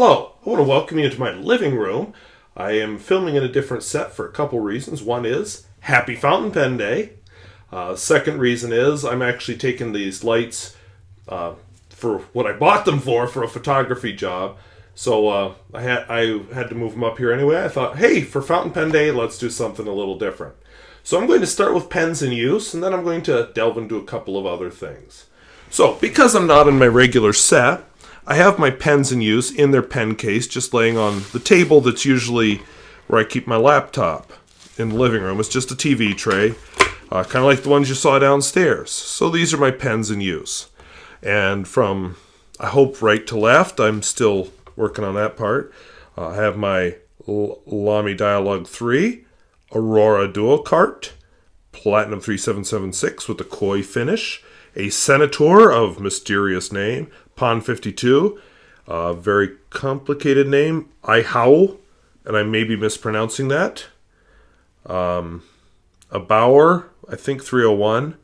Hello, I want to welcome you to my living room. I am filming in a different set for a couple reasons. One is Happy Fountain Pen Day. Second reason is I'm actually taking these lights for what I bought them for a photography job. So I had to move them up here anyway. I thought, hey, for Fountain Pen Day, let's do something a little different. So I'm going to start with pens in use, and then I'm going to delve into a couple of other things. So because I'm not in my regular set, I have my pens in use in their pen case, just laying on the table that's usually where I keep my laptop in the living room. It's just a TV tray, kind of like the ones you saw downstairs. So these are my pens in use. And from, I hope, right to left, I'm still working on that part. I have my Lamy Dialog 3, Aurora DuoCart, Platinum 3776 with a koi finish, a Senator of mysterious name, Pond 52, very complicated name, Aihao, and I may be mispronouncing that. A Baoer, I think 301,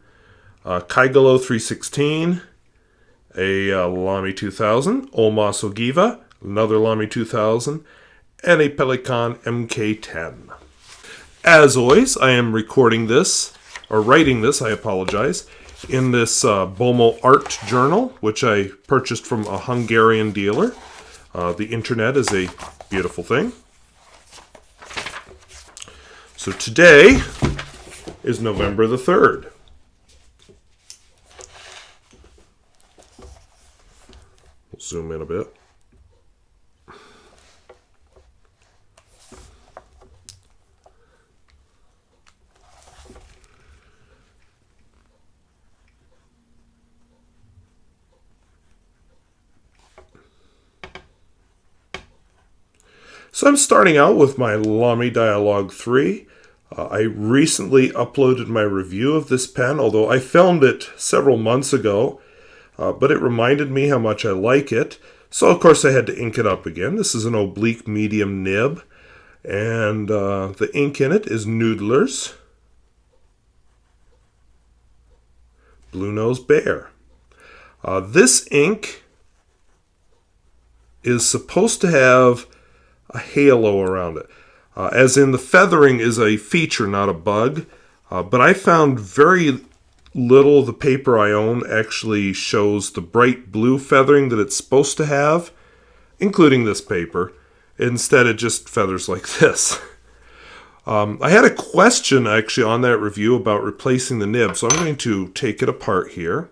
Kaigelu 316, a Lamy 2000, Olmas Ogiva, another Lamy 2000, and a Pelikan MK10. As always, I am recording this, or writing this, I apologize, in this Bomo art journal, which I purchased from a Hungarian dealer. The internet is a beautiful thing. So today is November the 3rd. We'll zoom in a bit. So I'm starting out with my Lamy Dialog 3. I recently uploaded my review of this pen, although I filmed it several months ago, but it reminded me how much I like it. So of course I had to ink it up again. This is an oblique medium nib, and the ink in it is Noodler's Blue Nose Bear. This ink is supposed to have a halo around it. As in, the feathering is a feature, not a bug. But I found very little of the paper I own actually shows the bright blue feathering that it's supposed to have, including this paper. Instead, it just feathers like this. I had a question actually on that review about replacing the nib, so I'm going to take it apart here.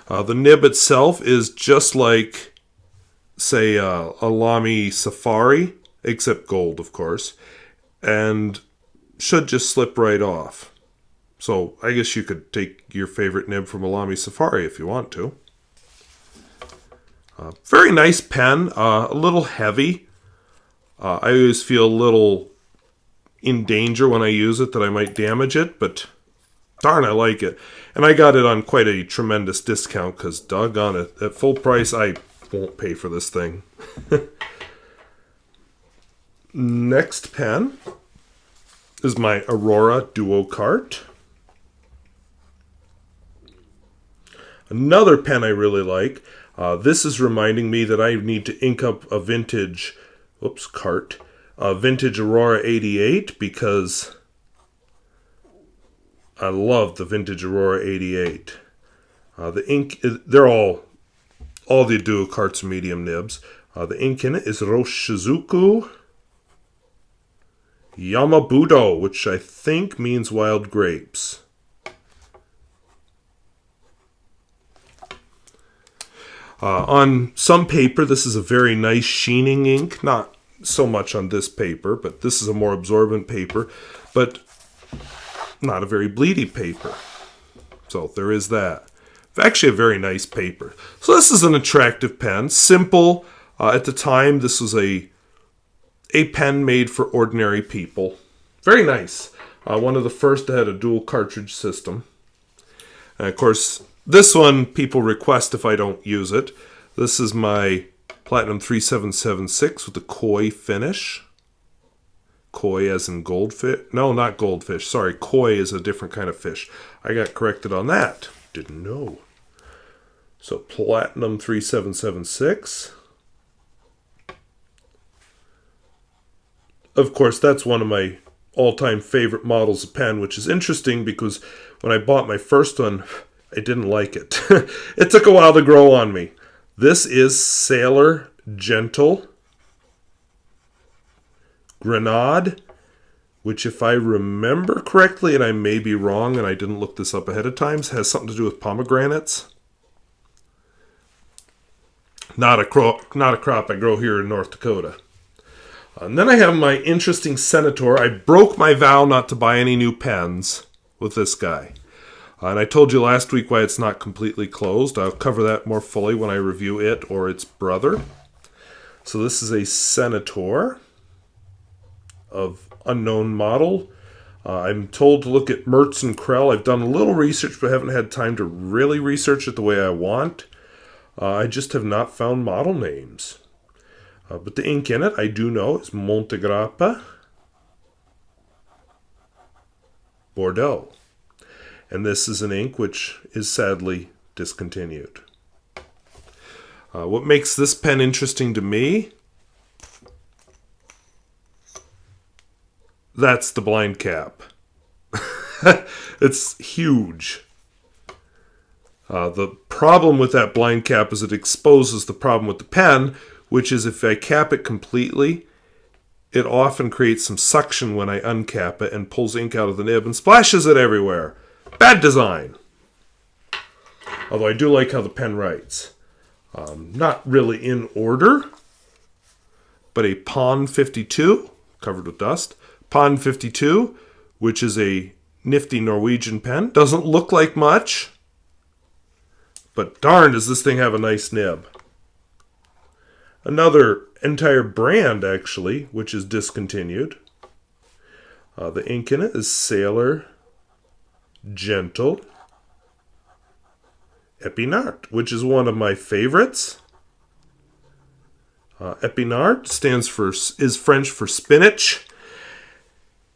The nib itself is just like, say, a Lamy Safari, except gold, of course, and should just slip right off. So I guess you could take your favorite nib from a Lamy Safari if you want to. Very nice pen, a little heavy. I always feel a little in danger when I use it that I might damage it, but darn, I like it. And I got it on quite a tremendous discount because doggone it, at full price, I won't pay for this thing. Next pen is my Aurora DuoCart. Another pen I really like. This is reminding me that I need to ink up a vintage, vintage Aurora 88 because I love the vintage Aurora 88. The ink, they're all the DuoCarts are medium nibs. The ink in it is Iroshizuku Yama-budo, which I think means wild grapes. On some paper, this is a very nice sheening ink. Not so much on this paper, but this is a more absorbent paper, but not a very bleedy paper. So there is that. Actually a very nice paper. So this is an attractive pen. Simple. At the time, this was a pen made for ordinary people. Very nice. One of the first that had a dual cartridge system. And of course, this one people request if I don't use it. This is my Platinum 3776 with the koi finish. Koi as in goldfish. No, not goldfish. Sorry, koi is a different kind of fish. I got corrected on that. Didn't know. So Platinum 3776. Of course, that's one of my all-time favorite models of pen, which is interesting because when I bought my first one, I didn't like it. It took a while to grow on me. This is Sailor Jentle Grenade, which if I remember correctly, and I may be wrong, and I didn't look this up ahead of time, has something to do with pomegranates. Not a crop I grow here in North Dakota. And then I have my interesting Senator. I broke my vow not to buy any new pens with this guy. And I told you last week why it's not completely closed. I'll cover that more fully when I review it or its brother. So this is a Senator of unknown model. I'm told to look at Mertz and Krell. I've done a little research, but haven't had time to really research it the way I want. I just have not found model names. But the ink in it, I do know, is Montegrappa Bordeaux. And this is an ink which is sadly discontinued. What makes this pen interesting to me? That's the blind cap. It's huge. The problem with that blind cap is it exposes the problem with the pen, which is if I cap it completely, it often creates some suction when I uncap it and pulls ink out of the nib and splashes it everywhere. Bad design. Although I do like how the pen writes. Not really in order, but a Pon 52, covered with dust. Pon 52, which is a nifty Norwegian pen. Doesn't look like much, but darn does this thing have a nice nib. Another entire brand, actually, which is discontinued. The ink in it is Sailor Jentle Epinard, which is one of my favorites. Epinard is French for spinach,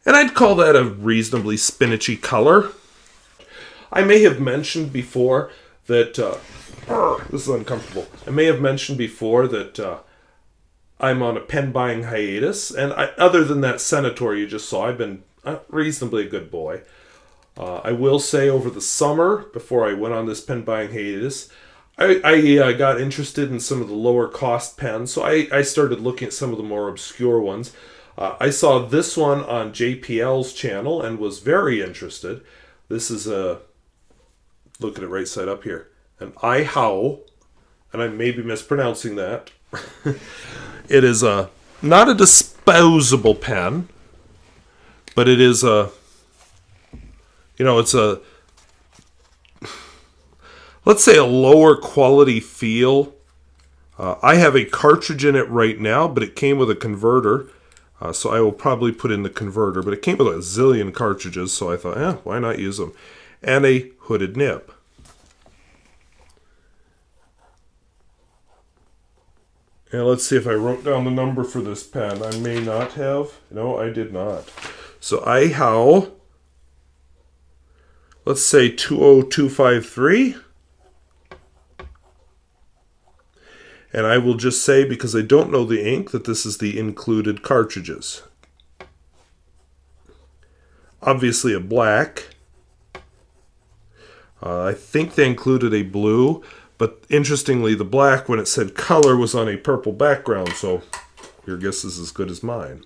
and I'd call that a reasonably spinachy color. I may have mentioned before that this is uncomfortable. I may have mentioned before that I'm on a pen buying hiatus, and other than that Senator you just saw, I've been reasonably a good boy. I will say over the summer, before I went on this pen buying hiatus, I got interested in some of the lower cost pens, so I started looking at some of the more obscure ones. I saw this one on JPL's channel and was very interested. This is look at it right side up here, an Aihao, and I may be mispronouncing that. It is not a disposable pen, but it is it's let's say a lower quality feel. I have a cartridge in it right now, but it came with a converter, so I will probably put in the converter, but it came with a zillion cartridges, so I thought, why not use them? And a hooded nib. And let's see if I wrote down the number for this pen. I may not have. No, I did not. So Aihao, let's say 20253. And I will just say, because I don't know the ink, that this is the included cartridges. Obviously a black. I think they included a blue, but interestingly the black, when it said color, was on a purple background, so your guess is as good as mine.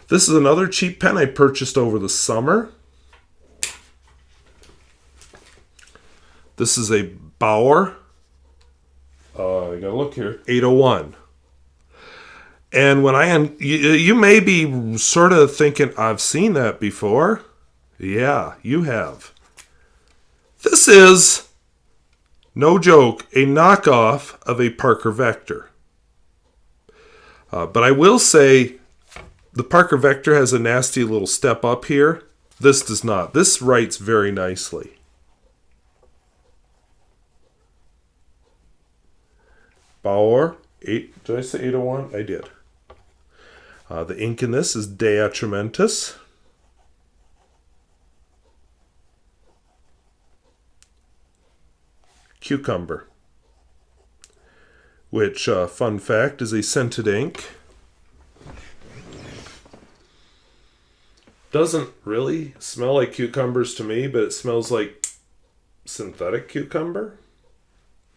This is another cheap pen I purchased over the summer. This is a Baoer. I gotta look here. 801. And when you may be sort of thinking, I've seen that before. Yeah, you have. This is, no joke, a knockoff of a Parker Vector. But I will say, the Parker Vector has a nasty little step up here. This does not. This writes very nicely. Baoer, did I say 801? I did. The ink in this is Atramentis. Cucumber. which, fun fact, is a scented ink. Doesn't really smell like cucumbers to me, but it smells like synthetic cucumber.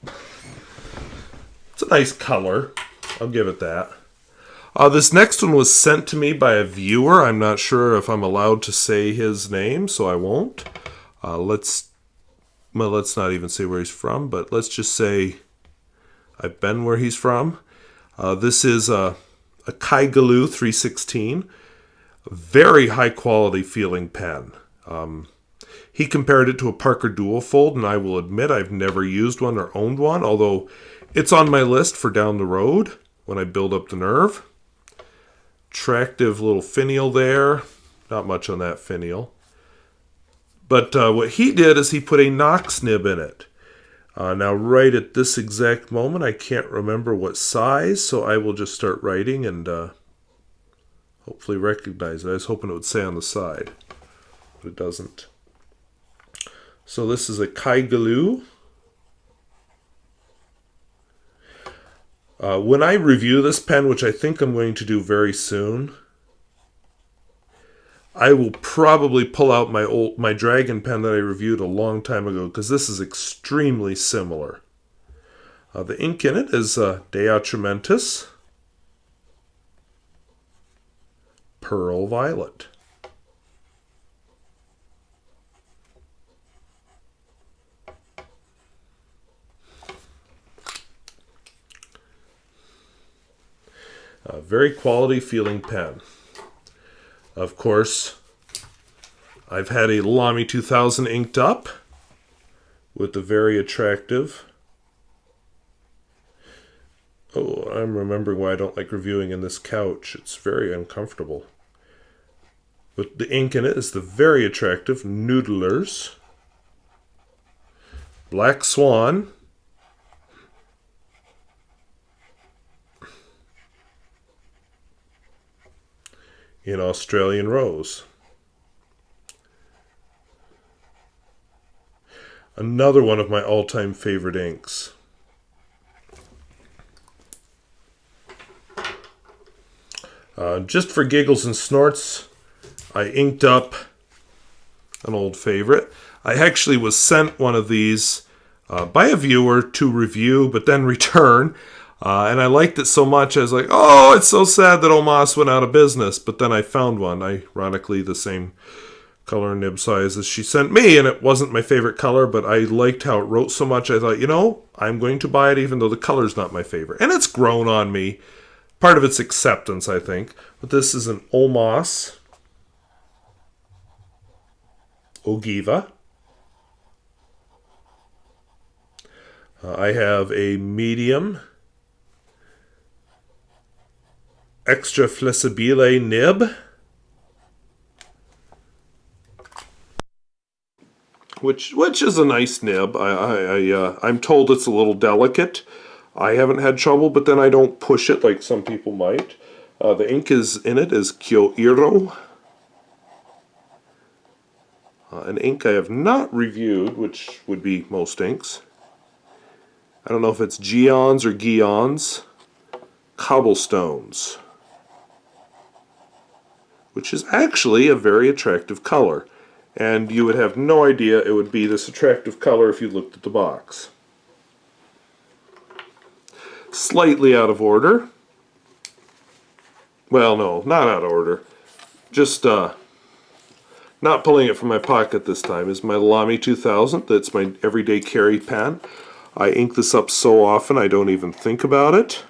It's a nice color. I'll give it that. This next one was sent to me by a viewer. I'm not sure if I'm allowed to say his name, so I won't. Let's not even say where he's from, but let's just say I've been where he's from. This is a Kaigelu 316. A very high quality feeling pen. He compared it to a Parker Duofold, and I will admit I've never used one or owned one, although it's on my list for down the road when I build up the nerve. Attractive little finial there. Not much on that finial. But what he did is he put a Knox nib in it. Now right at this exact moment I can't remember what size, so I will just start writing and hopefully recognize it. I was hoping it would say on the side, but it doesn't. So this is a Kaigelu. When I review this pen, which I think I'm going to do very soon, I will probably pull out my Dragon pen that I reviewed a long time ago, because this is extremely similar. The ink in it is Atramentis Pearl Violet. A very quality feeling pen. Of course, I've had a Lamy 2000 inked up with the very attractive... Oh, I'm remembering why I don't like reviewing in this couch. It's very uncomfortable. But the ink in it is the very attractive Noodlers. Black Swan. In Australian Rose. Another one of my all-time favorite inks. Just for giggles and snorts, I inked up an old favorite. I actually was sent one of these by a viewer to review, but then return. And I liked it so much, I was like, oh, it's so sad that Omas went out of business. But then I found one, ironically the same color and nib size as she sent me, and it wasn't my favorite color, but I liked how it wrote so much, I thought, I'm going to buy it even though the color's not my favorite. And it's grown on me. Part of its acceptance, I think. But this is an Olmas Ogiva. I have a medium extra flessibile nib, which is a nice nib. I'm told it's a little delicate. I haven't had trouble, but then I don't push it like some people might. The ink in it is Kyo-iro. An ink I have not reviewed, which would be most inks. I don't know if it's Gion's or Gion's. Cobblestones. Which is actually a very attractive color. And you would have no idea it would be this attractive color if you looked at the box. Slightly out of order. Well, no, not out of order. Just not pulling it from my pocket this time is my Lamy 2000. That's my everyday carry pen. I ink this up so often I don't even think about it.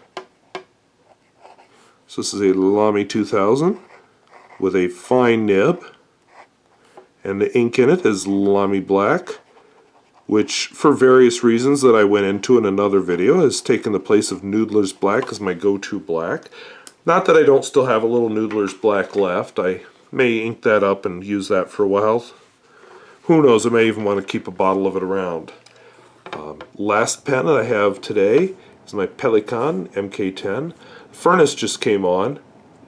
So this is a Lamy 2000 with a fine nib. And the ink in it is Lamy Black, which, for various reasons that I went into in another video, has taken the place of Noodler's Black as my go-to black. Not that I don't still have a little Noodler's Black left. I may ink that up and use that for a while. Who knows, I may even want to keep a bottle of it around. Last pen that I have today is my Pelikan MK10. Furnace just came on.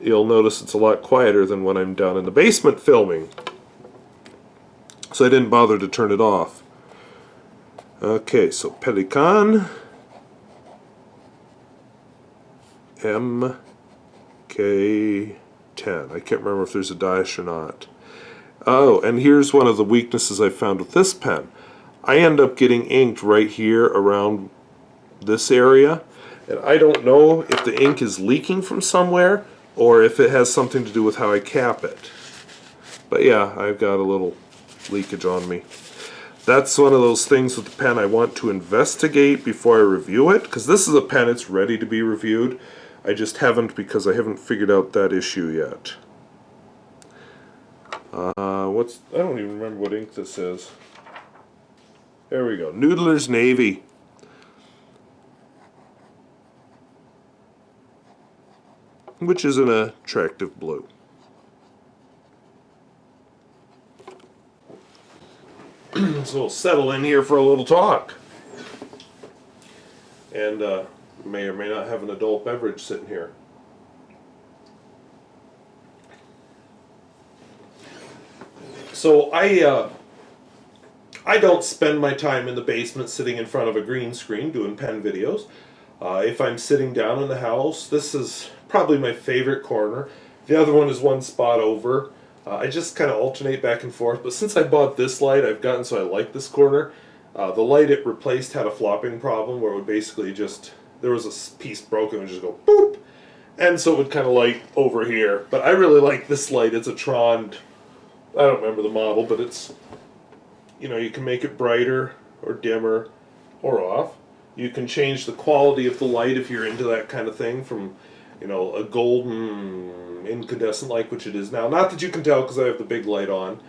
You'll notice it's a lot quieter than when I'm down in the basement filming. So I didn't bother to turn it off. Okay, so Pelikan. MK10. I can't remember if there's a dash or not. Oh, and here's one of the weaknesses I found with this pen. I end up getting inked right here around this area, and I don't know if the ink is leaking from somewhere or if it has something to do with how I cap it. But yeah, I've got a little leakage on me. That's one of those things with the pen I want to investigate before I review it, because this is a pen, it's ready to be reviewed. I just haven't, because I haven't figured out that issue yet. I don't even remember what ink this is. There we go. Noodler's Navy. Which is an attractive blue. So we'll settle in here for a little talk. And may or may not have an adult beverage sitting here. So I don't spend my time in the basement sitting in front of a green screen doing pen videos. If I'm sitting down in the house, this is probably my favorite corner. The other one is one spot over. I just kind of alternate back and forth, but since I bought this light, I've gotten so I like this corner. The light it replaced had a flopping problem where it would basically just, there was a piece broken, it would just go boop, and so it would kind of light over here. But I really like this light. It's a Tron, I don't remember the model, but it's, you know, you can make it brighter or dimmer or off. You can change the quality of the light if you're into that kind of thing, from, you know, a golden incandescent light, which it is now. Not that you can tell because I have the big light on,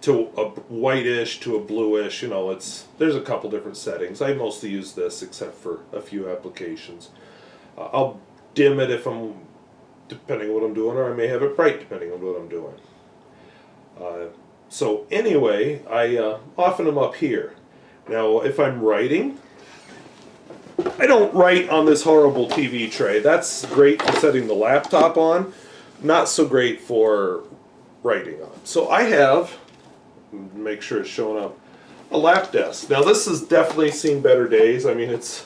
to a whitish, to a bluish. You know, there's a couple different settings. I mostly use this except for a few applications. I'll dim it if I'm, depending on what I'm doing, or I may have it bright depending on what I'm doing. So anyway, I often am up here. Now, if I'm writing, I don't write on this horrible TV tray. That's great for setting the laptop on, not so great for writing on. So I have, make sure it's showing up, a lap desk. Now this has definitely seen better days. I mean, it's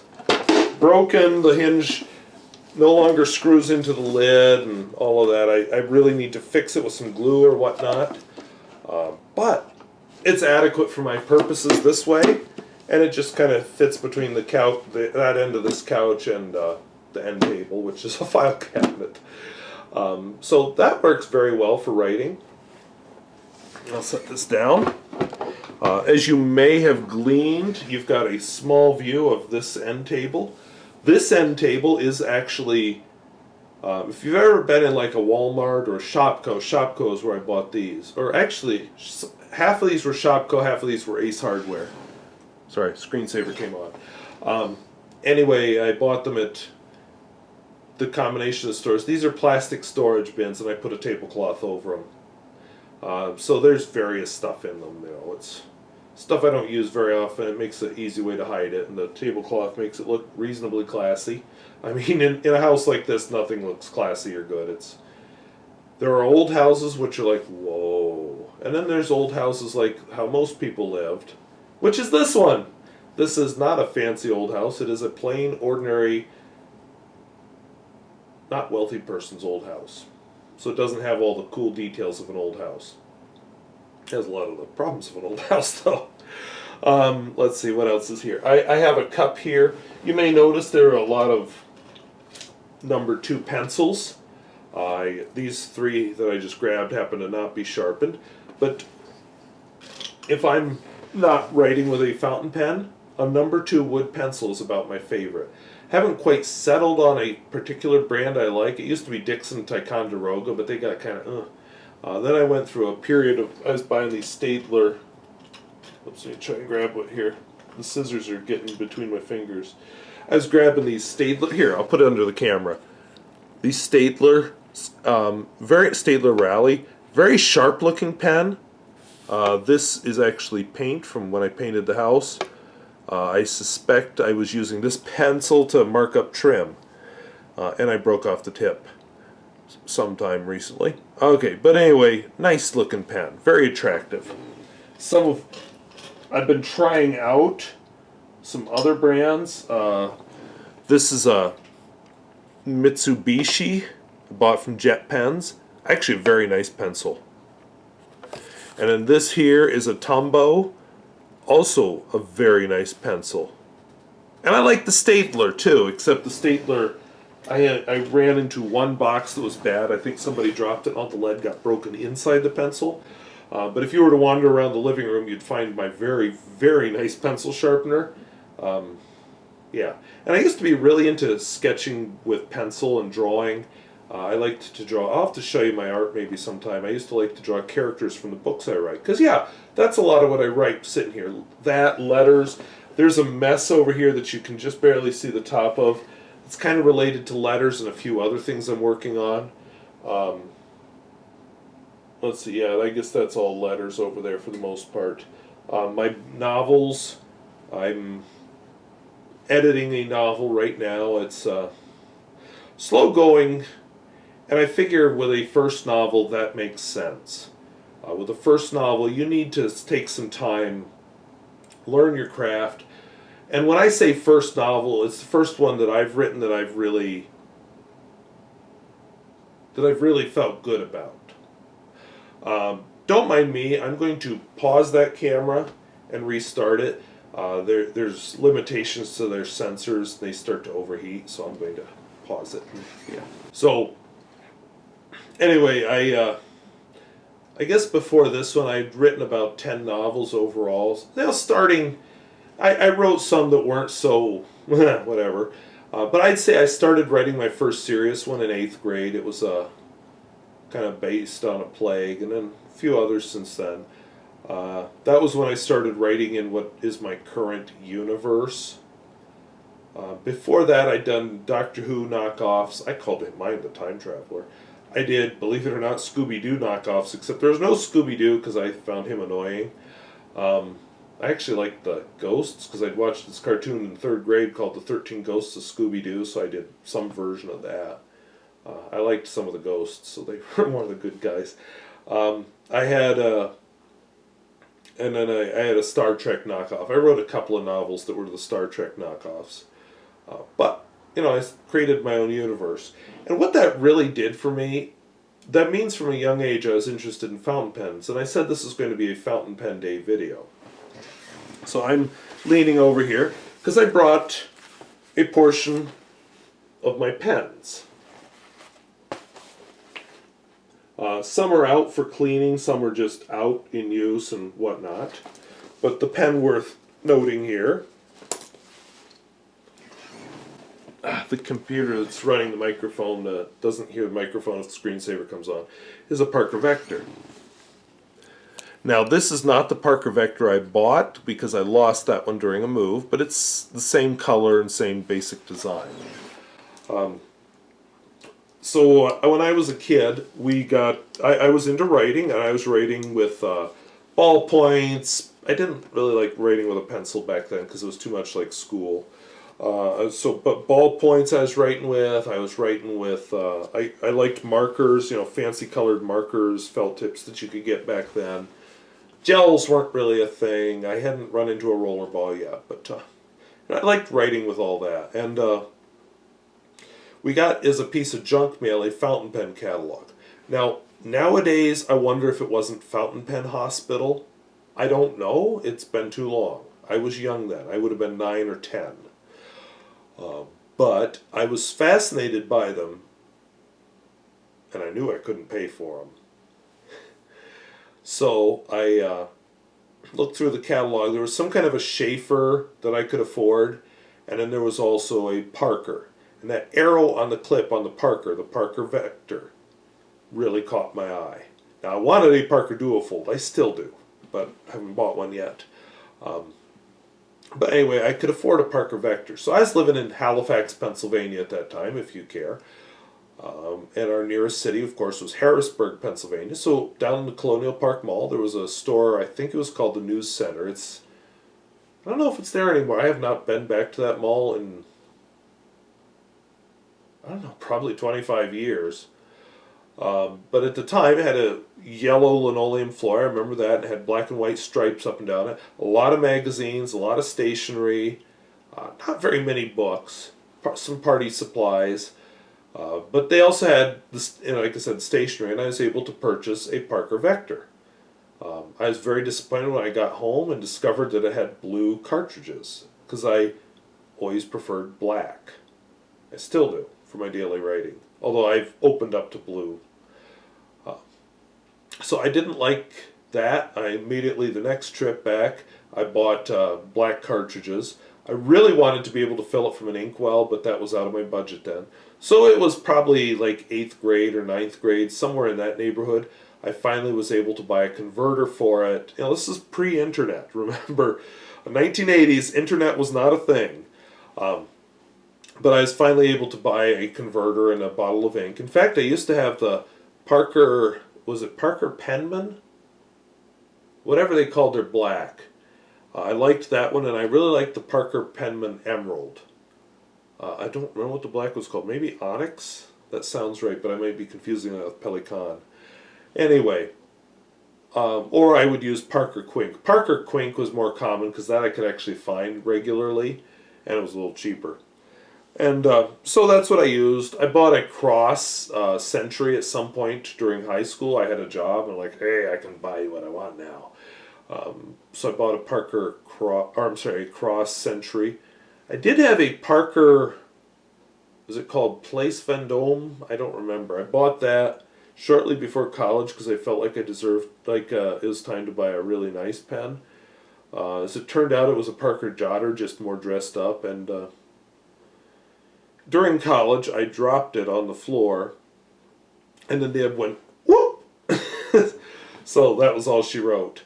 broken, the hinge no longer screws into the lid and all of that. I really need to fix it with some glue or whatnot. But it's adequate for my purposes this way, and it just kind of fits between the couch, that end of this couch, and the end table, which is a file cabinet. So that works very well for writing. I'll set this down. As you may have gleaned, you've got a small view of this end table. This end table is actually, if you've ever been in like a Walmart or a Shopko is where I bought these. Or actually, half of these were Shopko, half of these were Ace Hardware. Sorry, screensaver came on. Anyway, I bought them at the combination of stores. These are plastic storage bins, and I put a tablecloth over them. So there's various stuff in them. You know, it's stuff I don't use very often. It makes an easy way to hide it, and the tablecloth makes it look reasonably classy. I mean, in a house like this, nothing looks classy or good. There are old houses which are like, whoa. And then there's old houses like how most people lived, which is this one. This is not a fancy old house. It is a plain, ordinary, not wealthy person's old house. So it doesn't have all the cool details of an old house. It has a lot of the problems of an old house, though. Let's see, what else is here? I have a cup here. You may notice there are a lot of number 2 pencils. These 3 that I just grabbed happen to not be sharpened. But if I'm not writing with a fountain pen, a number 2 wood pencil is about my favorite. Haven't quite settled on a particular brand I like. It used to be Dixon Ticonderoga, but they got kind of then I went through a period of, I was buying these Staedtler. Let's see, try and grab what here. The scissors are getting between my fingers. I was grabbing these Staedtler. Here, I'll put it under the camera. These Staedtler, very Staedtler Rally, very sharp looking pen. This is actually paint from when I painted the house. I suspect I was using this pencil to mark up trim, and I broke off the tip sometime recently. Okay, but anyway, nice looking pen, very attractive. I've been trying out some other brands. This is a Mitsubishi, bought from Jet Pens. Actually a very nice pencil. And then this here is a Tombow, also a very nice pencil. And I like the stapler too, except the stapler, I ran into one box that was bad. I think somebody dropped it and all the lead got broken inside the pencil. But if you were to wander around the living room, you'd find my very, very nice pencil sharpener. Yeah. And I used to be really into sketching with pencil and drawing. I liked to draw. I'll have to show you my art maybe sometime. I used to like to draw characters from the books I write. Because, yeah, that's a lot of what I write sitting here. That, letters. There's a mess over here that you can just barely see the top of. It's kind of related to letters and a few other things I'm working on. Let's see, yeah, I guess that's all letters over there for the most part. My novels, I'm editing a novel right now. It's slow going, and I figure with a first novel that makes sense. With a first novel, you need to take some time, learn your craft. And when I say first novel, it's the first one that I've written that I've really felt good about. Don't mind me. I'm going to pause that camera and restart it. There's limitations to their sensors. They start to overheat, so I'm going to pause it. Yeah. So anyway, I guess before this one, I'd written about 10 novels overall. Now starting, I wrote some that weren't so whatever. But I'd say I started writing my first serious one in 8th grade. It was kind of based on a plague, and then a few others since then. That was when I started writing in what is my current universe. Before that, I'd done Doctor Who knockoffs. I called mine the Time Traveler. I did, believe it or not, Scooby-Doo knockoffs, except there was no Scooby-Doo because I found him annoying. I actually liked the Ghosts because I'd watched this cartoon in 3rd grade called The 13 Ghosts of Scooby-Doo, so I did some version of that. I liked some of the Ghosts, so they were one of the good guys. I had a Star Trek knockoff. I wrote a couple of novels that were the Star Trek knockoffs. But, you know, I created my own universe. And what that really did for me, that means from a young age I was interested in fountain pens. And I said this is going to be a fountain pen day video. So I'm leaning over here because I brought a portion of my pens. Some are out for cleaning, some are just out in use and whatnot. But the pen worth noting here, the computer that's running the microphone doesn't hear the microphone if the screensaver comes on, is a Parker Vector. Now this is not the Parker Vector I bought because I lost that one during a move, but it's the same color and same basic design. So when I was a kid, I was into writing, and I was writing with ballpoints. I didn't really like writing with a pencil back then because it was too much like school. But ballpoints I was writing with. I liked markers, fancy colored markers, felt tips that you could get back then. Gels weren't really a thing. I hadn't run into a rollerball yet, but I liked writing with all that. And we got as a piece of junk mail a fountain pen catalog. Now, nowadays, I wonder if it wasn't Fountain Pen Hospital. I don't know. It's been too long. I was young then. I would have been 9 or 10. But I was fascinated by them, and I knew I couldn't pay for them. So I looked through the catalog. There was some kind of a Schaefer that I could afford, and then there was also a Parker. And that arrow on the clip on the Parker Vector, really caught my eye. Now, I wanted a Parker Duofold. I still do, but I haven't bought one yet. But anyway, I could afford a Parker Vector. So I was living in Halifax, Pennsylvania at that time, if you care. And our nearest city, of course, was Harrisburg, Pennsylvania. So down in the Colonial Park Mall, there was a store, I think it was called the News Center. I don't know if it's there anymore. I have not been back to that mall in, I don't know, probably 25 years. But at the time, it had a yellow linoleum floor. I remember that. It had black and white stripes up and down it. A lot of magazines, a lot of stationery, not very many books, some party supplies. But they also had, this, like I said, stationery, and I was able to purchase a Parker Vector. I was very disappointed when I got home and discovered that it had blue cartridges, because I always preferred black. I still do for my daily writing, although I've opened up to blue. So I didn't like that. I immediately, the next trip back, I bought black cartridges. I really wanted to be able to fill it from an inkwell, but that was out of my budget then. So it was probably like 8th grade or 9th grade, somewhere in that neighborhood. I finally was able to buy a converter for it. You know, this is pre-internet. Remember, in the 1980s, internet was not a thing. But I was finally able to buy a converter and a bottle of ink. In fact, I used to have the Parker, was it Parker Penman? Whatever they called their black. I liked that one, and I really liked the Parker Penman Emerald. I don't remember what the black was called. Maybe Onyx? That sounds right, but I might be confusing that with Pelikan. Anyway, or I would use Parker Quink. Parker Quink was more common because that I could actually find regularly, and it was a little cheaper. And so that's what I used. I bought a Cross Century at some point during high school. I had a job, and I'm like, hey, I can buy you what I want now. So I bought a Cross Century. I did have a Parker, was it called Place Vendôme? I don't remember. I bought that shortly before college because I felt like I deserved, it was time to buy a really nice pen. As it turned out, it was a Parker Jotter, just more dressed up, and during college, I dropped it on the floor, and the nib went, whoop! So that was all she wrote.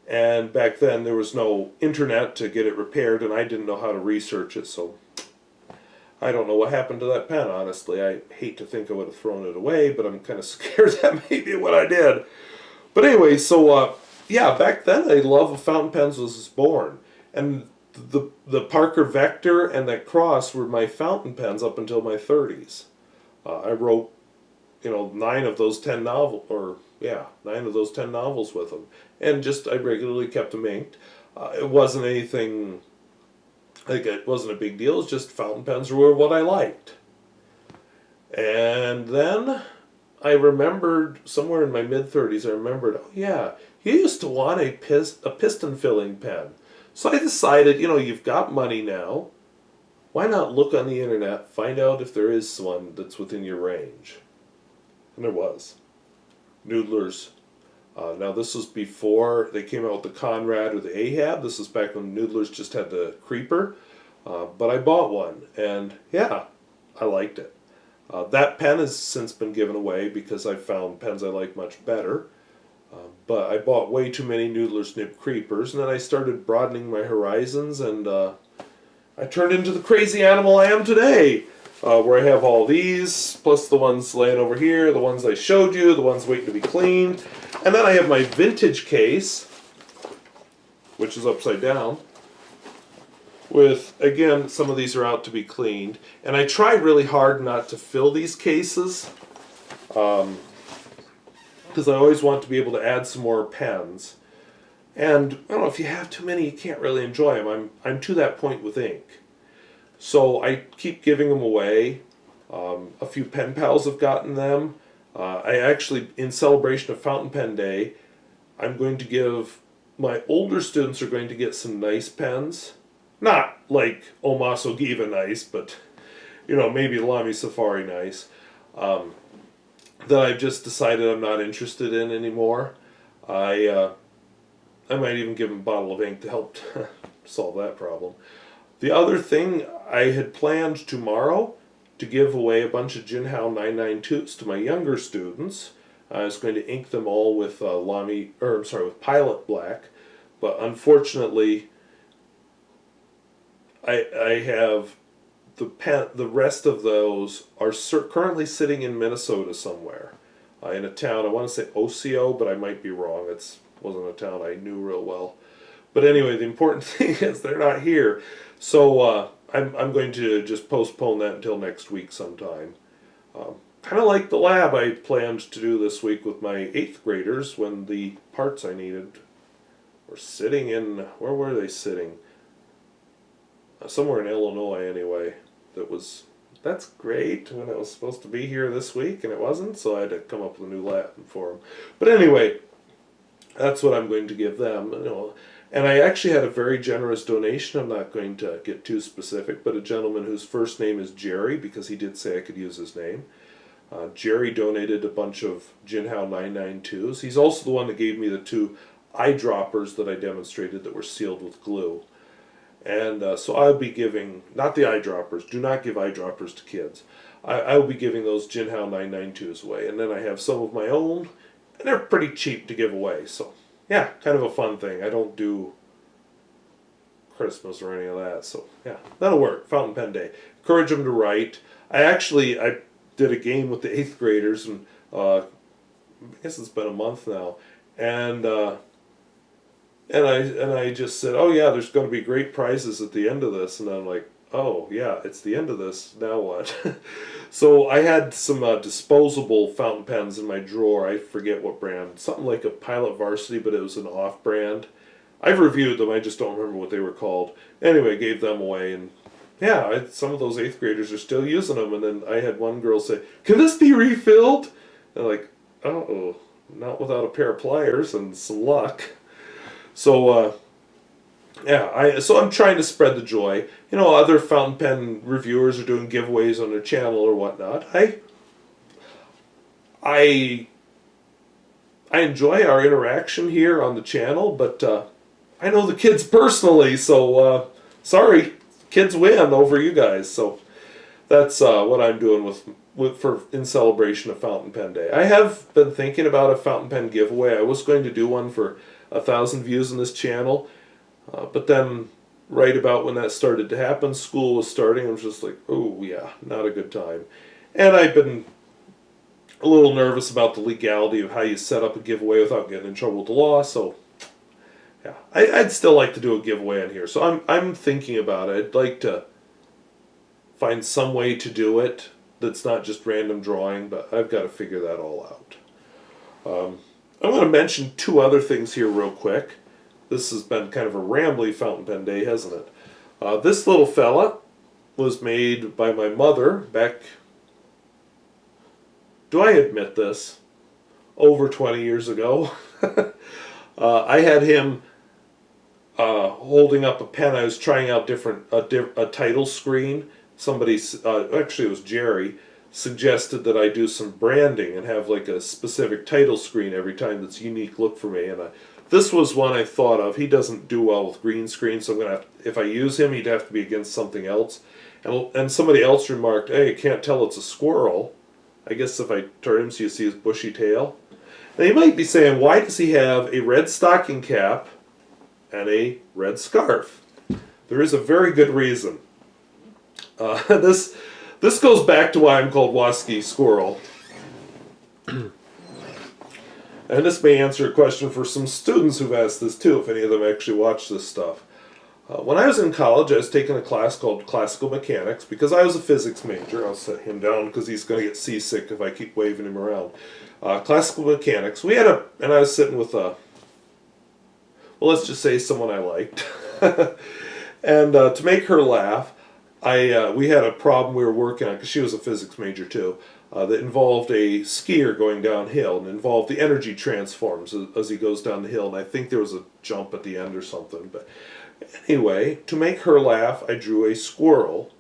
And back then, there was no internet to get it repaired, and I didn't know how to research it, so I don't know what happened to that pen, honestly. I hate to think I would have thrown it away, but I'm kind of scared that may be what I did. But anyway, so, yeah, back then, a love of fountain pens was born. And the Parker Vector and that Cross were my fountain pens up until my 30s. I wrote, 9 of those 10 novels with them. And just, I regularly kept them inked. It wasn't anything, it wasn't a big deal. It's just fountain pens were what I liked. And then I remembered, somewhere in my mid-30s, I remembered, oh yeah, you used to want a piston filling pen. So I decided, you've got money now. Why not look on the internet, find out if there is one that's within your range? And there was. Noodlers. Now this was before they came out with the Conrad or the Ahihao. This was back when Noodlers just had the Creeper. But I bought one, and yeah, I liked it. That pen has since been given away because I found pens I like much better. But I bought way too many Noodler's Nib Creepers, and then I started broadening my horizons, and I turned into the crazy animal I am today, where I have all these, plus the ones laying over here, the ones I showed you, the ones waiting to be cleaned, and then I have my vintage case, which is upside down, with, again, some of these are out to be cleaned, and I tried really hard not to fill these cases, because I always want to be able to add some more pens. And I don't know, if you have too many, you can't really enjoy them. I'm to that point with ink. So I keep giving them away. A few pen pals have gotten them. I actually, in celebration of Fountain Pen Day, I'm going to give, my older students are going to get some nice pens. Not like Omas Ogiva nice, but, maybe Lamy Safari nice. That I've just decided I'm not interested in anymore. I might even give them a bottle of ink to help solve that problem. The other thing, I had planned tomorrow to give away a bunch of Jinhao 992s to my younger students. I was going to ink them all with with Pilot Black, but unfortunately, I have the rest of those are currently sitting in Minnesota somewhere, in a town. I want to say Osseo, but I might be wrong. It wasn't a town I knew real well. But anyway, the important thing is they're not here, so I'm going to just postpone that until next week sometime. Kind of like the lab I planned to do this week with my 8th graders when the parts I needed were sitting in. Where were they sitting? Somewhere in Illinois, anyway. That was that's great when it was supposed to be here this week and it wasn't, so I had to come up with a new Latin for them. But anyway, that's what I'm going to give them. And I actually had a very generous donation. I'm not going to get too specific, but a gentleman whose first name is Jerry, because he did say I could use his name. Jerry donated a bunch of Jinhao 992s. He's also the one that gave me the 2 eyedroppers that I demonstrated that were sealed with glue. And so I'll be giving, not the eyedroppers, do not give eyedroppers to kids. I will be giving those Jinhao 992s away. And then I have some of my own, and they're pretty cheap to give away. So, yeah, kind of a fun thing. I don't do Christmas or any of that. So, yeah, that'll work. Fountain pen day. Encourage them to write. I did a game with the 8th graders, and I guess it's been a month now. And I just said, oh yeah, there's going to be great prizes at the end of this. And I'm like, oh yeah, it's the end of this. Now what? So I had some disposable fountain pens in my drawer. I forget what brand. Something like a Pilot Varsity, but it was an off-brand. I've reviewed them. I just don't remember what they were called. Anyway, gave them away. And yeah, some of those 8th graders are still using them. And then I had one girl say, can this be refilled? And I'm like, uh-oh, not without a pair of pliers and some luck. So, so I'm trying to spread the joy. Other fountain pen reviewers are doing giveaways on their channel or whatnot. I enjoy our interaction here on the channel, but I know the kids personally, so sorry, kids win over you guys. So that's what I'm doing in celebration of Fountain Pen Day. I have been thinking about a fountain pen giveaway. I was going to do one for 1,000 views on this channel, but then right about when that started to happen, school was starting. I was just like, oh yeah, not a good time. And I've been a little nervous about the legality of how you set up a giveaway without getting in trouble with the law. So yeah, I'd still like to do a giveaway on here. So I'm thinking about it. I'd like to find some way to do it that's not just random drawing, but I've got to figure that all out. I'm going to mention 2 other things here real quick. This has been kind of a rambly fountain pen day, hasn't it? This little fella was made by my mother back, do I admit this, over 20 years ago. I had him holding up a pen. I was trying out a title screen. Somebody, actually it was Jerry, suggested that I do some branding and have like a specific title screen every time that's a unique look for me. And this was one I thought of. He doesn't do well with green screen, so I'm gonna if I use him, he'd have to be against something else. And somebody else remarked, hey, you can't tell it's a squirrel. I guess if I turn him so you see his bushy tail. Now you might be saying, why does he have a red stocking cap and a red scarf? There is a very good reason. This goes back to why I'm called Watsky Squirrel. And this may answer a question for some students who've asked this too, if any of them actually watch this stuff. When I was in college, I was taking a class called Classical Mechanics because I was a physics major. I'll set him down because he's going to get seasick if I keep waving him around. Classical Mechanics. And I was sitting with well, let's just say someone I liked. And to make her laugh, we had a problem we were working on, because she was a physics major too, that involved a skier going downhill and involved the energy transforms as he goes down the hill. And I think there was a jump at the end or something. But anyway, to make her laugh, I drew a squirrel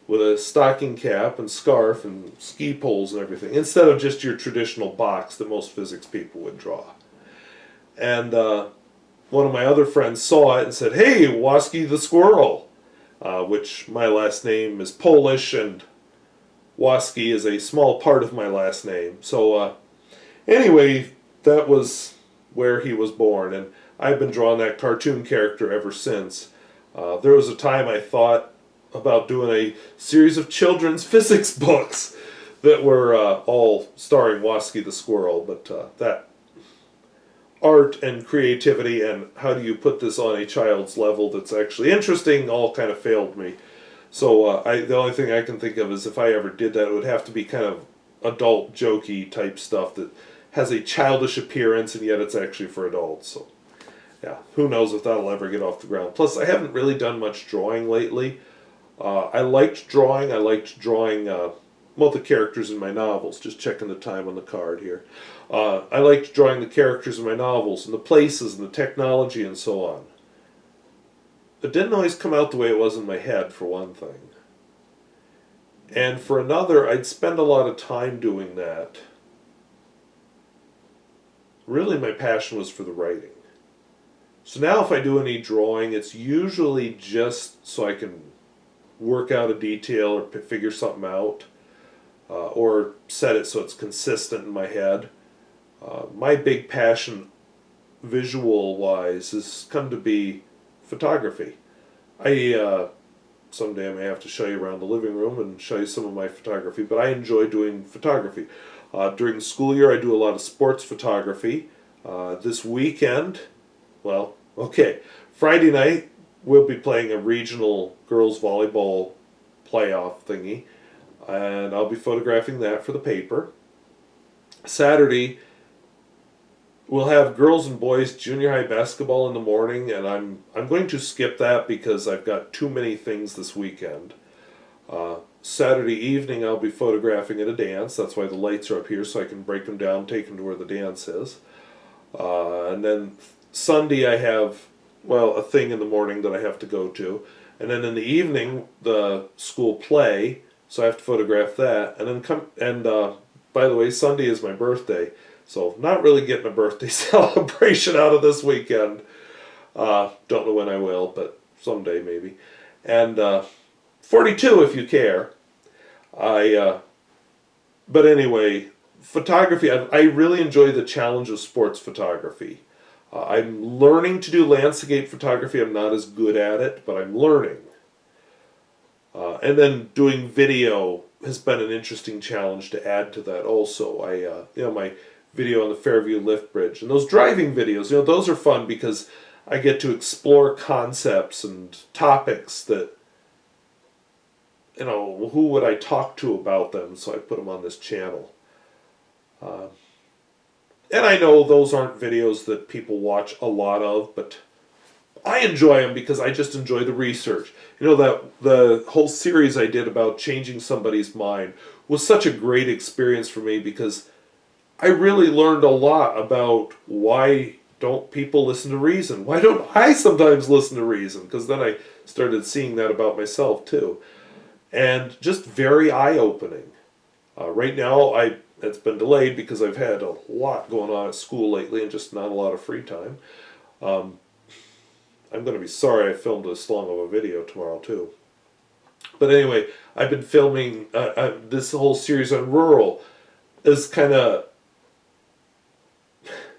with a stocking cap and scarf and ski poles and everything, instead of just your traditional box that most physics people would draw. And one of my other friends saw it and said, hey, Watsky the squirrel. Which my last name is Polish, and Watsky is a small part of my last name. So anyway, that was where he was born, and I've been drawing that cartoon character ever since. There was a time I thought about doing a series of children's physics books that were all starring Watsky the squirrel, but that art and creativity and how do you put this on a child's level that's actually interesting all kind of failed me. So the only thing I can think of is if I ever did that, it would have to be kind of adult jokey type stuff that has a childish appearance and yet it's actually for adults. So yeah, who knows if that'll ever get off the ground. Plus I haven't really done much drawing lately. I liked drawing. I liked drawing well, the characters in my novels. Just checking the time on the card here. I liked drawing the characters in my novels and the places and the technology and so on. It didn't always come out the way it was in my head, for one thing. And for another, I'd spend a lot of time doing that. Really, my passion was for the writing. So now if I do any drawing, it's usually just so I can work out a detail or figure something out, or set it so it's consistent in my head. My big passion, visual-wise, has come to be photography. Someday I may have to show you around the living room and show you some of my photography, but I enjoy doing photography. During the school year, I do a lot of sports photography. This weekend, well, okay, Friday night, we'll be playing a regional girls volleyball playoff thingy, and I'll be photographing that for the paper. Saturday, we'll have girls and boys junior high basketball in the morning, and I'm going to skip that because I've got too many things this weekend. Saturday evening, I'll be photographing at a dance. That's why the lights are up here, so I can break them down, take them to where the dance is. And then Sunday, I have, well, a thing in the morning that I have to go to. And then in the evening, the school play, so I have to photograph that. And then by the way, Sunday is my birthday, so not really getting a birthday celebration out of this weekend. Don't know when I will, but someday maybe. And 42 if you care. But anyway, photography, I really enjoy the challenge of sports photography. I'm learning to do landscape photography. I'm not as good at it, but I'm learning. And then doing video has been an interesting challenge to add to that also. My video on the Fairview Lift Bridge and those driving videos, those are fun because I get to explore concepts and topics that, who would I talk to about them? So I put them on this channel. And I know those aren't videos that people watch a lot of, but I enjoy them because I just enjoy the research. That the whole series I did about changing somebody's mind was such a great experience for me because I really learned a lot about why don't people listen to reason? Why don't I sometimes listen to reason? Because then I started seeing that about myself too. And just very eye-opening. Right now, it's been delayed because I've had a lot going on at school lately and just not a lot of free time. I'm going to be sorry I filmed this long of a video tomorrow too. But anyway, I've been filming this whole series on rural is kind of,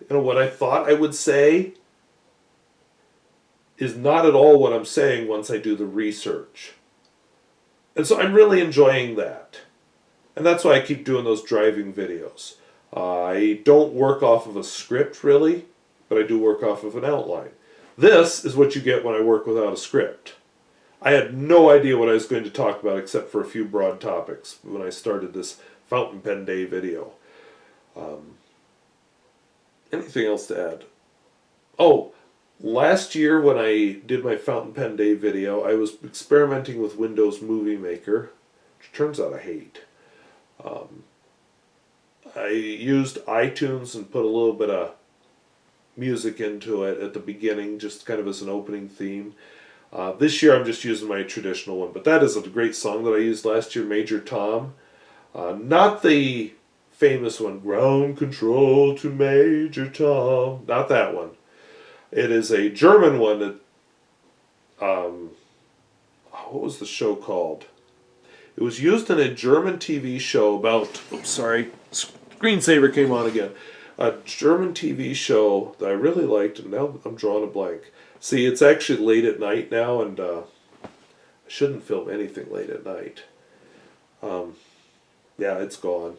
what I thought I would say is not at all what I'm saying once I do the research. And so I'm really enjoying that. And that's why I keep doing those driving videos. I don't work off of a script really, but I do work off of an outline. This is what you get when I work without a script. I had no idea what I was going to talk about except for a few broad topics when I started this Fountain Pen Day video. Anything else to add? Oh, last year when I did my Fountain Pen Day video, I was experimenting with Windows Movie Maker, which turns out I hate. I used iTunes and put a little bit of music into it at the beginning, just kind of as an opening theme. This year I'm just using my traditional one, but that is a great song that I used last year, Major Tom. Not the famous one, Ground Control to Major Tom. Not that one. It is a German one that, what was the show called? It was used in a German TV show about, oops, sorry, screensaver came on again. A German TV show that I really liked, and now I'm drawing a blank. See, it's actually late at night now, and I shouldn't film anything late at night. Yeah, it's gone.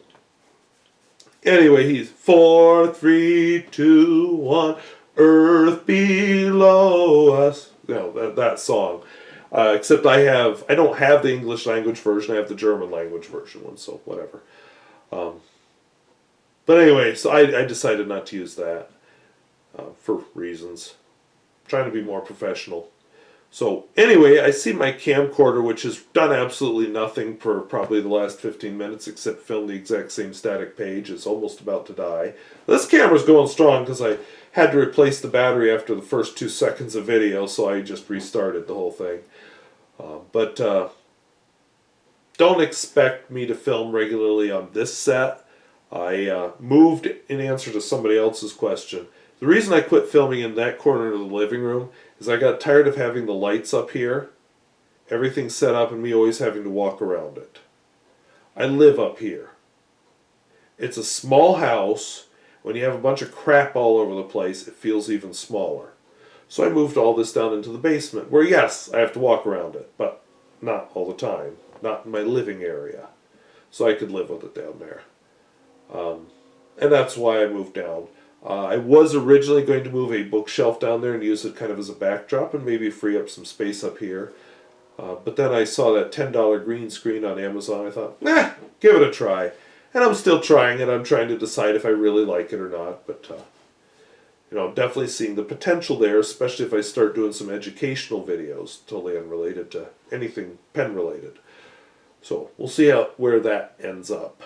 Anyway, he's 4, 3, 2, 1, Earth below us. That song. Except I don't have the English language version, I have the German language version one, so whatever. But anyway, so I decided not to use that for reasons. I'm trying to be more professional. So anyway, I see my camcorder, which has done absolutely nothing for probably the last 15 minutes except film the exact same static page. It's almost about to die. This camera's going strong because I had to replace the battery after the first 2 seconds of video, so I just restarted the whole thing. But don't expect me to film regularly on this set. I moved in answer to somebody else's question. The reason I quit filming in that corner of the living room is I got tired of having the lights up here, everything set up, and me always having to walk around it. I live up here. It's a small house. When you have a bunch of crap all over the place, it feels even smaller. So I moved all this down into the basement, where yes, I have to walk around it, but not all the time. Not in my living area. So I could live with it down there. And that's why I moved down. I was originally going to move a bookshelf down there and use it kind of as a backdrop and maybe free up some space up here. But then I saw that $10 green screen on Amazon. I thought, give it a try. And I'm still trying it. I'm trying to decide if I really like it or not. But, I'm definitely seeing the potential there, especially if I start doing some educational videos, totally unrelated to anything pen-related. So we'll see where that ends up.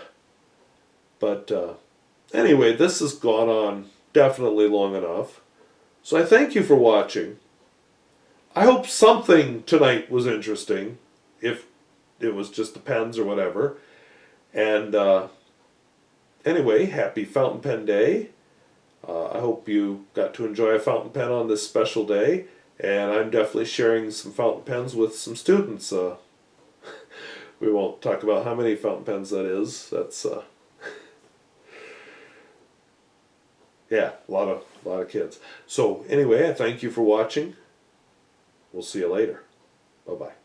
But anyway, this has gone on definitely long enough. So I thank you for watching. I hope something tonight was interesting, if it was just the pens or whatever. And anyway, happy Fountain Pen Day. I hope you got to enjoy a fountain pen on this special day. And I'm definitely sharing some fountain pens with some students. We won't talk about how many fountain pens that is. That's yeah, a lot of kids. So anyway, I thank you for watching. We'll see you later. Bye-bye.